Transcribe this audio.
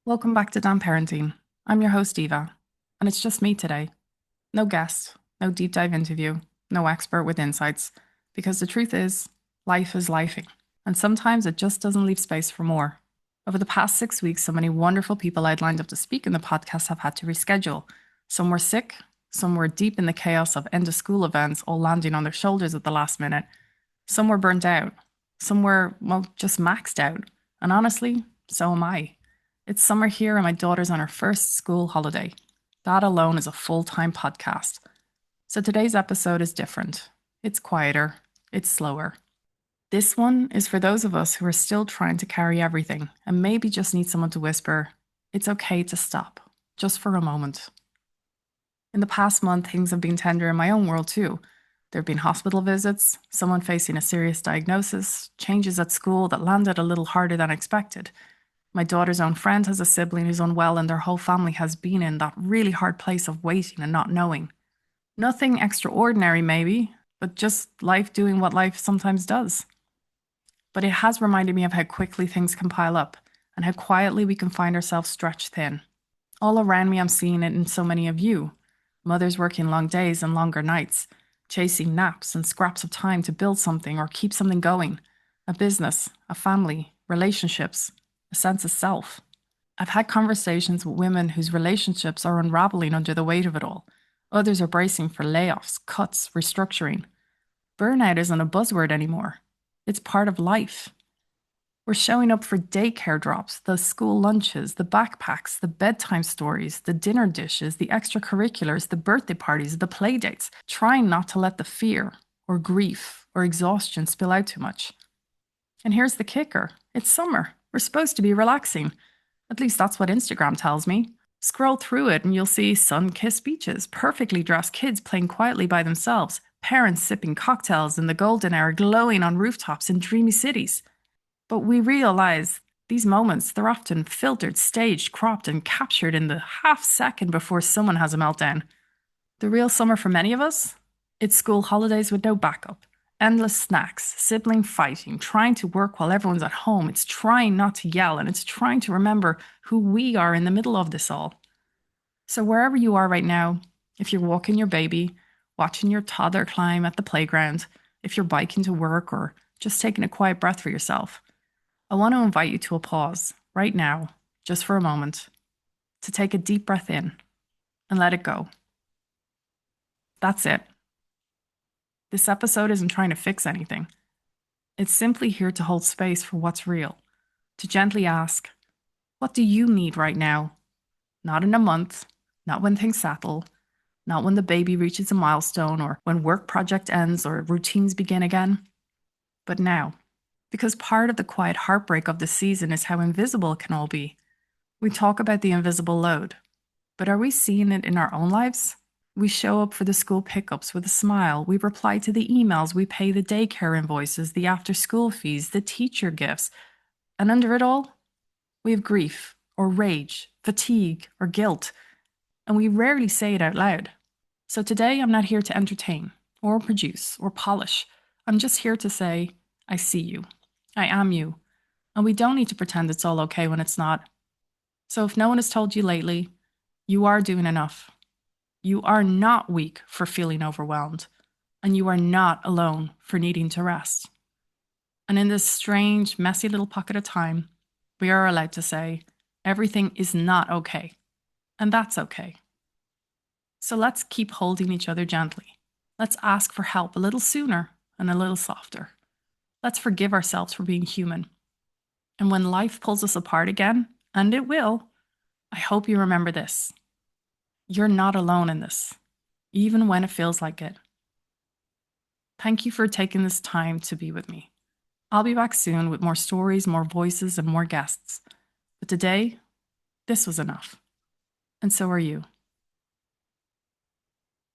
Welcome back to Damn Parenting. I'm your host, Eva, and it's just me today. No guest, no deep dive interview, no expert with insights, because the truth is, life is lifing, and sometimes it just doesn't leave space for more. Over the past 6 weeks, so many wonderful people I'd lined up to speak in the podcast have had to reschedule. Some were sick, some were deep in the chaos of end of school events, all landing on their shoulders at the last minute. Some were burnt out, some were, well, just maxed out, and honestly, so am I. It's summer here and my daughter's on her first school holiday. That alone is a full-time podcast. So today's episode is different. It's quieter. It's slower. This one is for those of us who are still trying to carry everything and maybe just need someone to whisper, it's okay to stop, just for a moment. In the past month, things have been tender in my own world too. There have been hospital visits, someone facing a serious diagnosis, changes at school that landed a little harder than expected. My daughter's own friend has a sibling who's unwell, and their whole family has been in that really hard place of waiting and not knowing. Nothing extraordinary, maybe, but just life doing what life sometimes does. But it has reminded me of how quickly things can pile up and how quietly we can find ourselves stretched thin. All around me, I'm seeing it in so many of you. Mothers working long days and longer nights, chasing naps and scraps of time to build something or keep something going. A business, a family, relationships, a sense of self. I've had conversations with women whose relationships are unraveling under the weight of it all. Others are bracing for layoffs, cuts, restructuring. Burnout isn't a buzzword anymore. It's part of life. We're showing up for daycare drops, the school lunches, the backpacks, the bedtime stories, the dinner dishes, the extracurriculars, the birthday parties, the play dates, trying not to let the fear or grief or exhaustion spill out too much. And here's the kicker. It's summer. We're supposed to be relaxing. At least that's what Instagram tells me. Scroll through it and you'll see sun-kissed beaches, perfectly dressed kids playing quietly by themselves, parents sipping cocktails in the golden hour, glowing on rooftops in dreamy cities. But we realize these moments, they're often filtered, staged, cropped, and captured in the half second before someone has a meltdown. The real summer for many of us? It's school holidays with no backup. Endless snacks, sibling fighting, trying to work while everyone's at home. It's trying not to yell, and it's trying to remember who we are in the middle of this all. So wherever you are right now, if you're walking your baby, watching your toddler climb at the playground, if you're biking to work or just taking a quiet breath for yourself, I want to invite you to a pause right now, just for a moment, to take a deep breath in and let it go. That's it. This episode isn't trying to fix anything. It's simply here to hold space for what's real, to gently ask, what do you need right now? Not in a month, not when things settle, not when the baby reaches a milestone or when work project ends or routines begin again, but now. Because part of the quiet heartbreak of the season is how invisible it can all be. We talk about the invisible load, but are we seeing it in our own lives? We show up for the school pickups with a smile. We reply to the emails. We pay the daycare invoices, the after school fees, the teacher gifts. And under it all, we have grief or rage, fatigue or guilt. And we rarely say it out loud. So today, I'm not here to entertain or produce or polish. I'm just here to say, I see you. I am you. And we don't need to pretend it's all okay when it's not. So if no one has told you lately, you are doing enough. You are not weak for feeling overwhelmed, and you are not alone for needing to rest. And in this strange, messy little pocket of time, we are allowed to say, everything is not okay, and that's okay. So let's keep holding each other gently. Let's ask for help a little sooner and a little softer. Let's forgive ourselves for being human. And when life pulls us apart again, and it will, I hope you remember this. You're not alone in this, even when it feels like it. Thank you for taking this time to be with me. I'll be back soon with more stories, more voices, and more guests. But today, this was enough. And so are you.